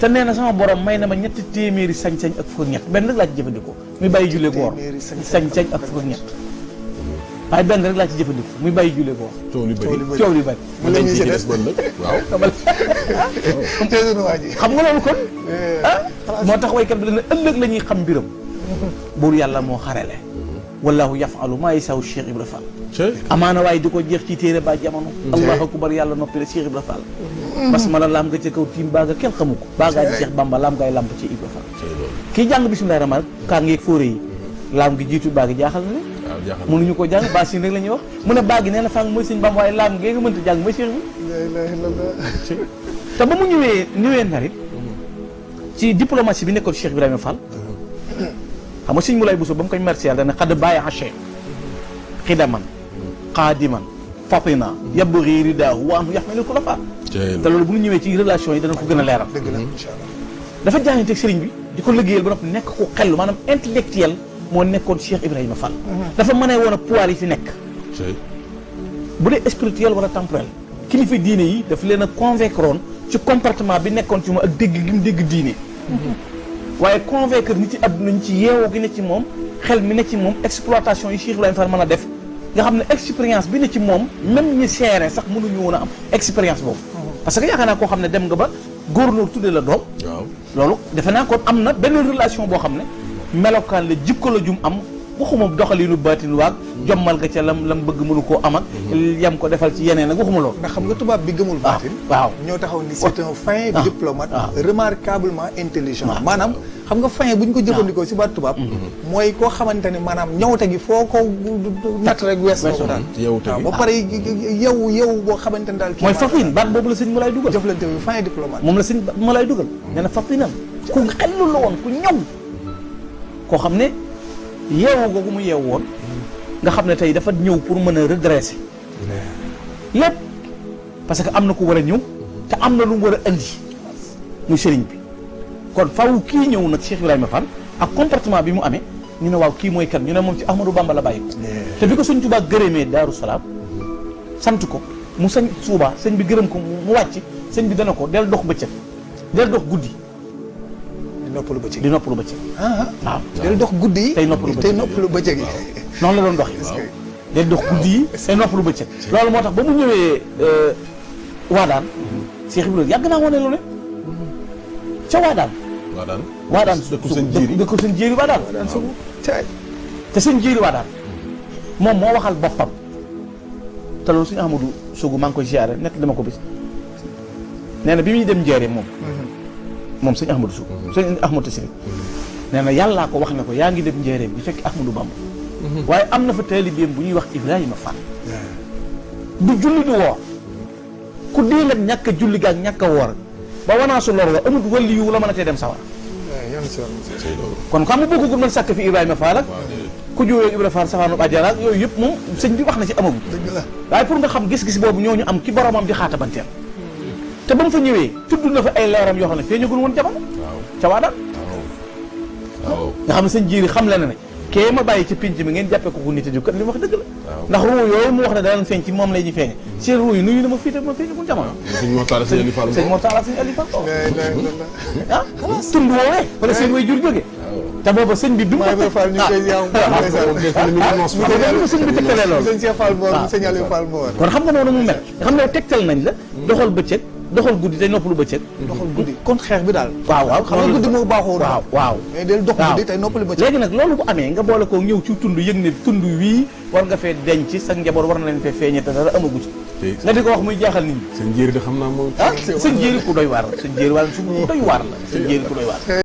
te nee na sama borom may na ma ñetti téeméeri sañ-sañ ak fukk ak ñett benn rek laa ci jëfandikoo muy bàyyi jullee koor sañ-sañ ak fukk ak ñett waaye benn rek laa ci jëfandikoo muy bàyyi jullee koor coow li bëri mu la ñuy des bon nag waaw xam nga loolu kon moo tax waykat bi dana ëllëg la ñuy xam mbiram buur yàlla moo xarele wallahu yafalu maa yasaw Cheikh Ibra Fall amaana waaye di ko jeex ci téere ba jamono allahu akbar yàlla noppi la Cheikh Ibra Fall basmala laam nga ca kaw tiim baa nga kenn xamu ko baa ngaa Cheikh Bamba laam ngay lamp ci Ibra Fall kii jàng bismillahi rahmaan kaa ngeeg fóore yi laam gi jiitu baa gi jaaxal na ne mënuñu ko jàng baa sin rek la ñuy wax mu ne baa gi nee na fang mooy sëñ Bamba waaye laam ngee nga mënta jàng mooy Cheikh bi te ba mu ñëwee narit ci diplomatie bi nekkoon Cheikh Ibrahima Fall xam nga sëñ Moulay Bousso ba mu koy mercial dana xadd bàyyi haché xidaman xaadiman fatina yabri ridaahu wa anhu yaxmelu ko la fa te loolu bu ñu ñëwee ci relation yi dana ko gën a leeral dëgg la incha allah dafa jaayanteeg sëriñ bi di ko liggéeyal ba noppi nekk ko xel maanaam intellectuel moo nekkoon Cheikh Ibrahima Fall dafa mënee woon a pouvoir yi fi nekk bu dee spirituel wala temporel kilifa diine yi daf leen a convaincre woon ci comportement bi nekkoon ci moom ak dégg gi mu dégg diine waaye convaincre nit ci àdduna ñi ci yeewoo gi ne ci moom xel mi ne ci moom exploitation yi Cheikh Ibrahima Fall mën a def nga xam ne expérience bi ne ci moom même ñi seere sax mënuñu woon a am expérience boobu parce que yaakaar naa koo xam ne dem nga ba góornóor tuddee la doom loolu defe naa kon am na benn relation boo xam ne melokaan la jikko la jum am waxuma doxalinu baatin waag jommal nga ca lam bëgg mënu koo am ak yam ko defal ci yeneen nag waxuma loolu ndax xam nga tubaab bi gëmul baatin waaw ñoo taxaw ni c'est un fin diplomate remarquablement intelligent maanaam xam nga fin bu ñu ko jëfandikoo si baat tubaab mooy koo xamante ne maanaam ñawte gi foo ko natt rek wees na ko daal waaw ba pare yow boo xamante ne daal mooy fatin baat boobu la sëñ ma lay dugal jëflante bi fin diplomate moom la sëñ ma lay dugal nee na fatinan ku xellu la woon ku ñaw koo xam ne yeewu googu mu yeewu woon nga xam ne tey dafa ñëw pour mën a redresser lépp parce que am na ku war a ñëw te am na lu mu war a indi muy sëriñ bi kon faw kii ñëw nag Cheikh Ibrahima Fall ak comportement bi mu amee ñu ne waaw kii mooy kan ñu ne moom ci Ahmadou Bamba la bàyyi ko te bi ko sëñ Tuubaa gërëmee Daaru Salaam sant ko mu sañ Tuubaa sëñ bi gërëm ko mu wàcc sëñ bi dana ko del dox bëccëg del dox guddi di noppalu bëccëg waaw del dox guddi yi tey noppalu bëccëg yi noonu la doon doxee del dox guddi yi tey noppalu bëccëg loolu moo tax ba mu ñëwee Waadaan Cheikh Ibrahima yàgg naa wane lu ne ca Waadaan dëkk sëñ Jéeri Waadaan te sëñ Jéeri Waadaan moom moo waxal boppam te loolu suñu Ahmadou Sougou maa ngi koy ziare nekk dama ko bis nee na bi muy dem Njaaréem moom sëñ Ahmadou Sougou sëñ Ahmadou Siri nee na yàllaa ko wax ne ko yaa ngi dem Njaaréem bi fekk Ahmadou Bamba waaye am na fa taalibeem bu ñuy wax Ibrahima Fall du julli du woor ku dee nga ñàkk a julli gaak ñàkk a woor ba wanaasu lor wa amut wàlli yu la mën a tee dem sawar kon xam nga boo ko mën sàkk fi Ibrahima Fall ak ku jógee Ibrahima Fall safaanu àjjana ak yooyu yëpp moom sëñ bi wax na ci amagul waaye pour nga xam gis-gis boobu ñooñu am ki boromam di xaata banteel te ba mu fa ñëwee tudd na fa ay leeram yoo xam ne feeñagul woon jamono ca Waadaan nga xam ne sëñ Jéeri xam le na ne kee ma bàyyi ci pinc mi ngeen jàppee ko ku nit a jóg kat li mu wax dëgg la ndax ruu yooyu mu wax ne danañ feeñ ci moom lay ñu feeñe seen ruu yi nuyu na ma fii te ma feeñagul jamono sëñ Mortala sëñ Aliou Fall sëñ Mortala sëñ Aliou Fall ah tund woowee wala seen way jur jógee te booba sëñ bi du ma Fall ñu koy yaw sëñ bi tegtalee loolu sëñ Cheikh Fall Mboor sëñ Aliou Fall Mboor kon xam nga noonu mu mel nga xam ne tegtal nañ la doxal bëccëg doxal guddi tey noppalu bëccëg doxal guddi kon xeex bi daal waaw xam nga guddi moo baaxoo waaw mais del dox guddi tey noppalu bëccëg léegi nag loolu bu amee nga boole ko ñëw ci tund yëg ne tund wii war nga fee denc sa njaboot war na leen fee feeñe te dara amagu ci nga di ko wax muy jaaxal nit ñi sëñ Jéeri de xam naa moom sëñ Jéeri ku doy waar la sëñ Jéeri wala su doy waar la sëñ Jéeri ku doy waar